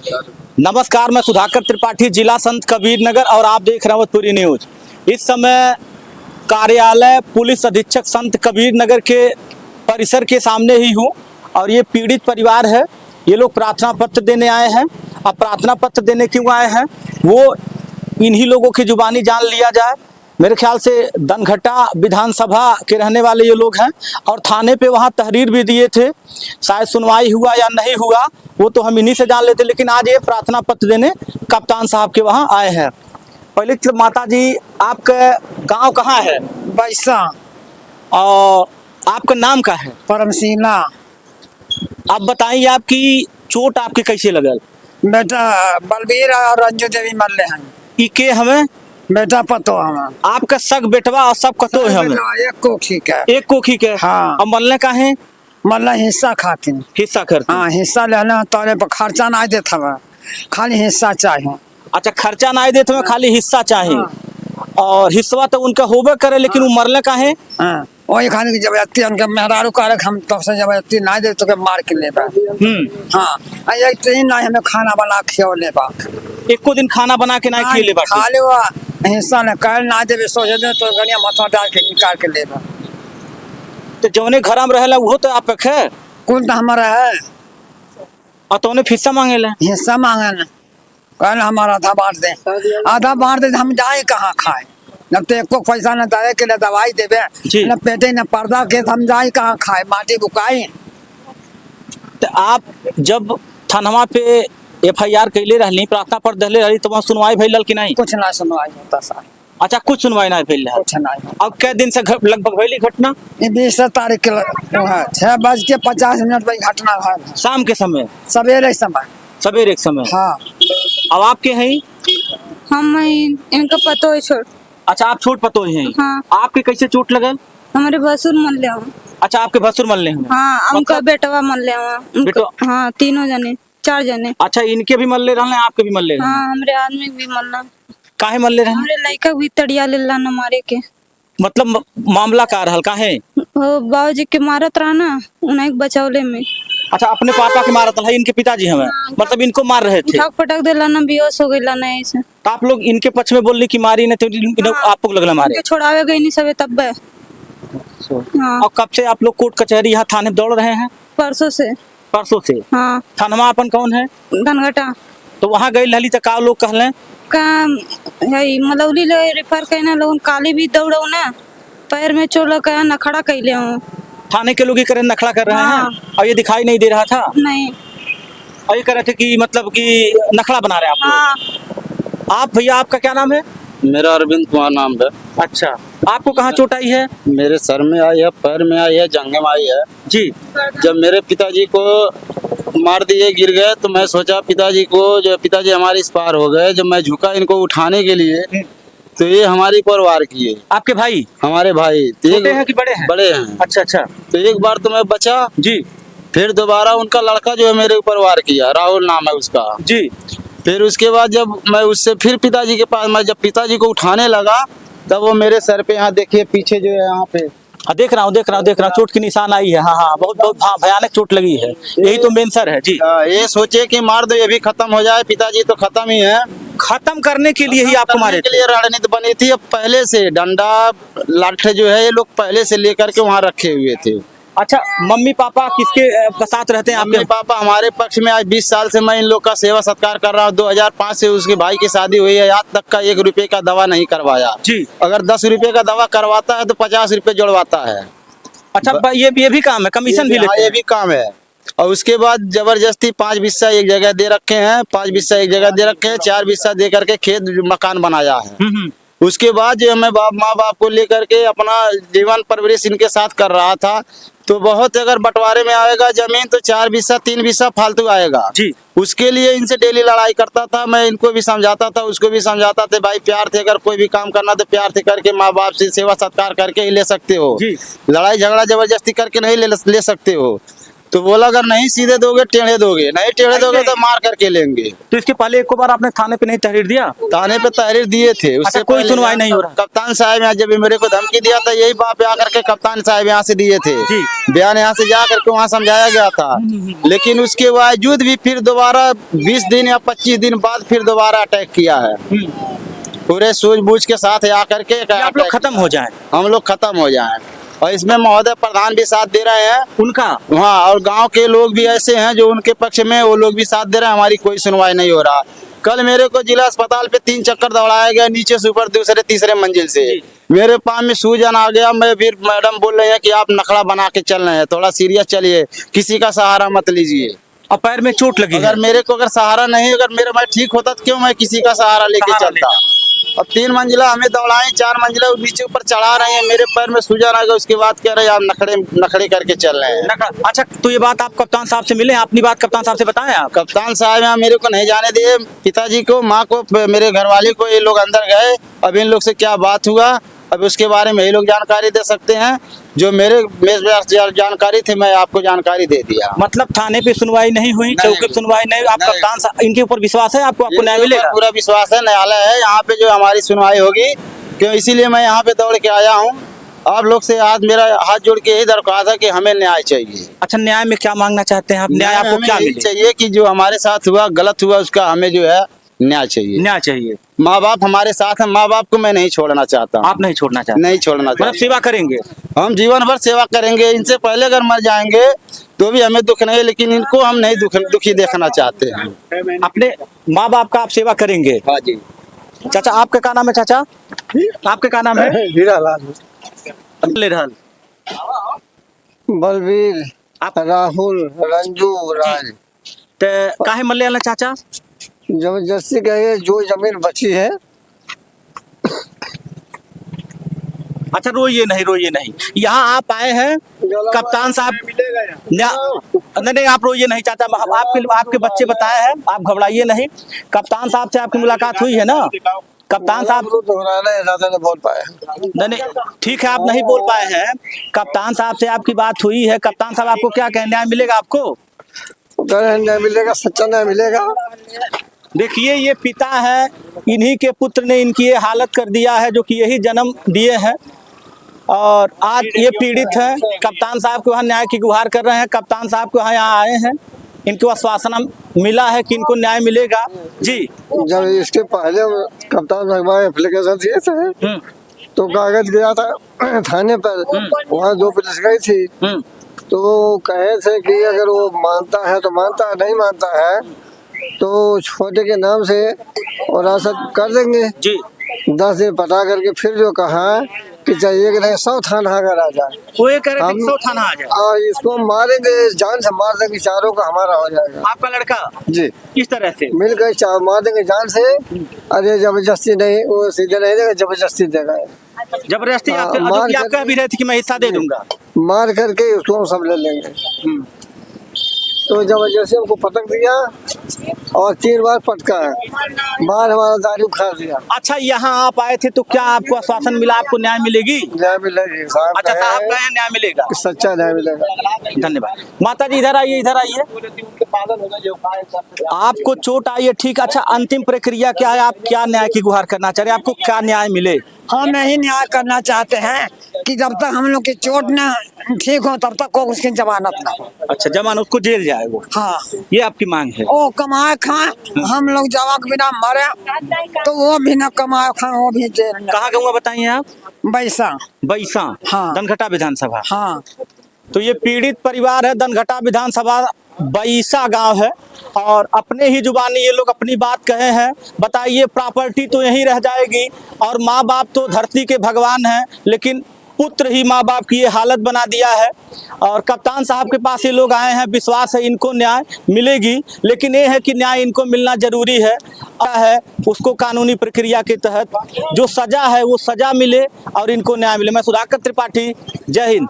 नमस्कार, मैं सुधाकर त्रिपाठी, जिला संत कबीर नगर, और आप देख रहे हैं पूरी न्यूज। इस समय कार्यालय पुलिस अधीक्षक संत कबीर नगर के परिसर के सामने ही हूँ और ये पीड़ित परिवार है। ये लोग प्रार्थना पत्र देने आए हैं। अब प्रार्थना पत्र देने क्यों आए हैं वो इन्हीं लोगों की जुबानी जान लिया जाए। मेरे ख्याल से दनघटा विधानसभा के रहने वाले ये लोग हैं और थाने पे वहाँ तहरीर भी दिए थे। शायद सुनवाई हुआ या नहीं हुआ वो तो हम इन्हीं से जान लेते, लेकिन आज ये प्रार्थना पत्र देने कप्तान साहब के वहाँ आए हैं। पहले तो माता जी, आपका गांव कहाँ है? बैसा। और आपका नाम क्या है? परमसीना। आप बताइए, आपकी चोट आपके कैसे लगल? बेटा बलबीर और रंजू देवी मरले हैं। ई के हमें बेटा पतो हमें। आपका सग बेटवा और सब कतो है हमें? एक कोखी के। एक कोखी के। हाँ। अब मरने का है? मरला हिस्सा खातिन। हिस्सा करते? हाँ, हिस्सा लेना तोरे पर खर्चा नहीं देता हमें, खाली हिस्सा चाहिए। अच्छा, खर्चा नहीं देते में खाली हिस्सा चाहिए। हाँ। और हिस्सा तो उनका होबे करे, लेकिन वो मरले का है? हाँ, वही खाने की जबरदस्ती उनके मेहरारू करे, हम तो से जबरदस्ती नहीं दे तो के मार के लेबा। हाँ, एक दिन नहीं हमें खाना बना खियो लेबा। एको दिन खाना बना के नहीं खिले बाटे? खा लेवा हिस्सा ने कल ना देवे सोचे दे तो गनिया माथा डाल के निकाल के लेबा। तो जौने घर में रहेला वो तो आप है कुल तो हमारा है और तोने हिस्सा मांगेला? हिस्सा मांगे न, कल हमारा आधा बांट दे। आधा बांट दे तो हम जाए कहाँ खाए? न तो एको पैसा न दे के लिए दवाई देवे, न पेटे न पर्दा के, हम जाए कहाँ खाए? माटी बुकाई। तो आप जब थानवा पे FIR कैले रहली, प्रार्थना पत्र दहले रहली, तो वहाँ सुनवाई भइल कि नहीं? कुछ ना सुनवाई होता सर। अच्छा, कुछ सुनवाई नहीं भइल? कुछ नहीं। अब कै दिन से लगभग भइली घटना? 20 तारीख के 6:50 पर घटना है। शाम के समय? सवेरे समय। सवेरे के समय? हाँ। अब आपके हैं? हम इनका पतो है छोट। अच्छा, आप छोट पतो हैं? हाँ। आपके कैसे चोट लगल? हमारे भसुर मन ले हूँ। अच्छा, आपके भसुर मरले हैं? हाँ, उनका बेटवा मन ले हूँ। बेटवा? हाँ, तीनों जने, 4 जने। अच्छा, इनके भी मरले रहले, आपके भी मरले रहले? हाँ, हमारे आदमी भी मरना। काहे मरले रहले? हमारे लड़का भी तड़िया लेला न मारे के। मतलब मामला का रहल काहे? वो बाबूजी के मारत रहा ना, उन्हें बचावले में। अच्छा, अपने पापा के मारत है? इनके पिताजी हमें मतलब इनको मार रहे थे? उठक पटक देला ना, बेहोश हो गईला ना ऐसे। तो आप लोग इनके पक्ष में बोलने की मारी न, तो आपको लगला मारे? छोड़ावे गई नहीं सबे तब। हाँ। और कब से आप लोग कोर्ट कचहरी यहाँ थाने दौड़ रहे हैं? परसों से। परसों से? हाँ। थानवा अपन कौन है? धनघटा। तो वहाँ गई लहली तो का लोग कहले? का है मलौली ले रेफर कहना लोगन काली भी दौड़ो ना, पैर में चोट लगा नखड़ा कैले हूँ। थाने के लोग ही करे नखड़ा कर रहे हाँ। हैं और ये दिखाई नहीं दे रहा था? नहीं। और ये कह रहे थे कि मतलब कि नखड़ा बना रहे हैं आप लोग। हाँ। आप भैया, आपका क्या नाम है? मेरा अरविंद कुमार नाम है। अच्छा, आपको कहाँ चोट आई है? मेरे सर में आई है, पैर में आई है, जंघे में आई है जी। जब मेरे पिताजी को मार दिए, गिर गए, तो मैं सोचा पिताजी को, जो पिताजी हमारे इस पार हो गए, जब मैं झुका इनको उठाने के लिए तो ये हमारी पर वार किए। आपके भाई? हमारे भाई। छोटे हैं कि बड़े हैं? बड़े हैं। अच्छा अच्छा। तो एक बार तो मैं बचा जी। फिर दोबारा उनका लड़का जो है मेरे ऊपर वार किया, राहुल नाम है उसका जी। फिर उसके बाद जब मैं उससे फिर पिताजी के पास, मैं जब पिताजी को उठाने लगा तब वो मेरे सर पे, यहाँ देखिए पीछे जो है यहाँ पे, देख रहा हूँ चोट की निशान आई है। हाँ हाँ, बहुत बहुत भयानक चोट लगी है। यही तो मेन सर है जी। ये सोचे कि मार दो, ये भी खत्म हो जाए, पिताजी तो खत्म ही है। खत्म करने के लिए ही आपको मारे के लिए रणनीति बनी थी। अब पहले से डंडा लाठे जो है ये लोग पहले से लेकर के वहाँ रखे हुए थे। अच्छा, मम्मी पापा किसके साथ रहते हैं आपके? मम्मी पापा हमारे पक्ष में। आज 20 साल से मैं इन लोग का सेवा सत्कार कर रहा हूँ। 2005 से उसके भाई की शादी हुई है, आज तक का 1 रुपए का दवा नहीं करवाया जी। अगर 10 रुपए का दवा करवाता है तो 50 रुपए जुड़वाता है। अच्छा, ये भी काम है, कमीशन भी लेते ये हैं? भी काम है। और उसके बाद जबरदस्ती 5 बिस्सा एक जगह दे रखे हैं, 5 बिस्सा एक जगह दे रखे हैं, 4 बिस्सा दे करके खेत मकान बनाया है। उसके बाद जो मैं माँ बाप को लेकर के अपना जीवन परवरिश इनके साथ कर रहा था, तो बहुत अगर बंटवारे में आएगा जमीन तो 4 बिस्सा 3 बिस्सा फालतू आएगा जी। उसके लिए इनसे डेली लड़ाई करता था मैं। इनको भी समझाता था, उसको भी समझाता था, भाई प्यार से अगर कोई भी काम करना तो प्यार से करके, माँ बाप से सेवा सत्कार करके ही ले सकते हो, जी। लड़ाई झगड़ा जबरदस्ती करके नहीं ले सकते हो। तो बोला अगर नहीं सीधे दोगे टेढ़े दोगे, नहीं टेढ़े दोगे तो मार करके लेंगे। तो इसके पहले एक बार आपने थाने पे नहीं तहरीर दिया? थाने पे तहरीर दिए थे, उससे कोई पहले सुनवाई नहीं हो रहा? कप्तान साहब यहाँ जब मेरे को धमकी दिया था, यही बात पे आकर के कप्तान साहब यहाँ से दिए थे जी। बयान, यहाँ से जा करके वहाँ समझाया गया था। लेकिन उसके बावजूद भी फिर दोबारा 20 दिन या 25 दिन बाद फिर दोबारा अटैक किया है, पूरे सूझबूझ के साथ आकर के आप लोग खत्म हो जाए, हम लोग खत्म हो जाएं। और इसमें महोदय प्रधान भी साथ दे रहे हैं उनका। हाँ, और गांव के लोग भी ऐसे हैं जो उनके पक्ष में, वो लोग भी साथ दे रहे हैं, हमारी कोई सुनवाई नहीं हो रहा। कल मेरे को जिला अस्पताल पे 3 चक्कर दौड़ाया गया, नीचे से ऊपर, दूसरे तीसरे मंजिल से। मेरे पाँव में सूजन आ गया। मैं फिर मैडम बोल रहे हैं कि आप नखड़ा बना के चल रहे हैं, थोड़ा सीरियस चलिए, किसी का सहारा मत लीजिए। और पैर में चोट लगी है। अगर मेरे को अगर सहारा नहीं, अगर मेरा मैं ठीक होता तो क्यों मैं किसी का सहारा लेके चलता। और 3 मंजिला हमें दौड़ाए, 4 मंजिला नीचे ऊपर चढ़ा रहे हैं, मेरे पैर में सूजन आ गया। उसके बाद कह रहे हैं आप नखड़े करके चल रहे हैं। अच्छा, तो ये बात आप कप्तान साहब से मिले, अपनी बात कप्तान साहब से बताएं आप? कप्तान साहब यहाँ मेरे को नहीं जाने दिए, पिताजी को, माँ को, मेरे घरवाली को। ये लोग अंदर गए, अब इन लोग से क्या बात हुआ अब उसके बारे में ये लोग जानकारी दे सकते हैं। जो मेरे जानकारी थी मैं आपको जानकारी दे दिया। मतलब थाने पे सुनवाई नहीं हुई, चौकी पे सुनवाई नहीं, आप कप्तान साहब इनके ऊपर विश्वास है आपको न्याय मिलेगा? पूरा विश्वास है, न्यायालय है यहाँ पे जो हमारी सुनवाई होगी, क्यों इसीलिए मैं यहाँ पे दौड़ के आया हूँ। आप लोग से आज मेरा हाथ जोड़ के यही दरख्वास्त है कि हमें न्याय चाहिए। अच्छा, न्याय में क्या मांगना चाहते हैं आप? न्याय आपको क्या मिले? चाहिए कि जो हमारे साथ हुआ, गलत हुआ, उसका हमें जो है न्याय चाहिए। न्याय चाहिए। माँ बाप हमारे साथ हैं, माँ बाप को मैं नहीं छोड़ना चाहता। आप नहीं छोड़ना चाहते? नहीं छोड़ना चाहता। मतलब सेवा करेंगे? हम जीवन भर सेवा करेंगे। इनसे पहले अगर मर जाएंगे तो भी हमें दुख नहीं, लेकिन इनको हम नहीं दुखी देखना चाहते हैं। अपने माँ बाप का आप सेवा करेंगे? हाँ जी। चाचा आपका क्या नाम है? चाचा आपका क्या नाम है? हीरालाल, बलवीर, राहुल, रंजू, राज। तो काहे मल्ले वाला चाचा? जबरदस्ती कहे जो जमीन बची है। अच्छा, रोइए नहीं, यहाँ आप आए हैं कप्तान साहब। नहीं, आप रोइए नहीं चाचा, आपके बच्चे बताए हैं, आप घबराइए नहीं। कप्तान साहब से आपकी मुलाकात हुई है ना? कप्तान साहब नहीं बोल पाए। नहीं, ठीक है, आप नहीं बोल पाए हैं। कप्तान साहब से आपकी बात हुई है, कप्तान साहब आपको क्या कहें, न्याय मिलेगा आपको? न्याय मिलेगा, सच्चा न्याय मिलेगा। देखिए, ये पिता है, इन्हीं के पुत्र ने इनकी ये हालत कर दिया है, जो कि यही जन्म दिए हैं। और आज ये पीड़ित हैं, कप्तान साहब को यहाँ न्याय की गुहार कर रहे हैं। कप्तान साहब को यहाँ आए हैं, इनको आश्वासन मिला है कि इनको न्याय मिलेगा। जी, जब इसके पहले कप्तान साहब एप्लीकेशन दिए थे तो कागज गया था थाने पर, वहाँ 2 पुलिस गई थी, तो वो कहे थे कि अगर वो मानता है तो मानता है, नहीं मानता है तो छोटे के नाम से वरासत कर देंगे जी। 10 दिन पता करके फिर जो कहा कि चाहिए कि नहीं 100 थाना अगर आ जाए, वो ये कह रहे थे 100 थाना आ जाए, और इसको मारेंगे, जान से मार देंगे, चारों का हमारा हो जाएगा। आपका लड़का जी किस तरह से मिल गए, मार देंगे जान से। अरे जबरदस्ती नहीं, वो सीधे नहीं देगा, जबरदस्ती देगा। जबरदस्ती आपका भी रहती कि मैं हिस्सा दे दूंगा, मार करके उसको हम सब ले लेंगे। तो जबरदस्ती हमको पटक दिया और 3 बार पटका है, बार हमारा दारू खा दिया। अच्छा, यहाँ आप आए थे तो क्या आपको आश्वासन मिला आपको न्याय मिलेगी? न्याय मिलेगी साहब। अच्छा, साहब कहे न्याय मिलेगा, सच्चा न्याय मिलेगा। धन्यवाद। माता जी इधर आइए, इधर आइए। आपको चोट आई है, ठीक। अच्छा, अंतिम प्रक्रिया क्या है? आप क्या न्याय की गुहार करना चाह रहे हैं? आपको क्या न्याय मिले? हम यही न्याय करना चाहते हैं कि जब तक हम लोग की चोट न ठीक हो तब तक को उसकी जमानत ना हो। अच्छा, जमानत, उसको जेल जाए वो? हाँ, ये आपकी मांग है। वो कमाए खाए, हम लोग जवा के बिना मरे तो वो भी न कमाए खाए, वो भी जेल। कहाँ गए बताइए आप? बैसा। हाँ, दनघटा विधानसभा। हाँ, तो ये पीड़ित परिवार है, दनघटा विधानसभा बैसा गांव है, और अपने ही जुबानी ये लोग अपनी बात कहे हैं। बताइए, प्रॉपर्टी तो यहीं रह जाएगी, और माँ बाप तो धरती के भगवान हैं, लेकिन पुत्र ही माँ बाप की ये हालत बना दिया है। और कप्तान साहब के पास ये लोग आए हैं, विश्वास है इनको न्याय मिलेगी, लेकिन ये है कि न्याय इनको मिलना जरूरी है उसको कानूनी प्रक्रिया के तहत जो सजा है वो सजा मिले और इनको न्याय मिले। मैं सुधाकर त्रिपाठी, जय हिंद।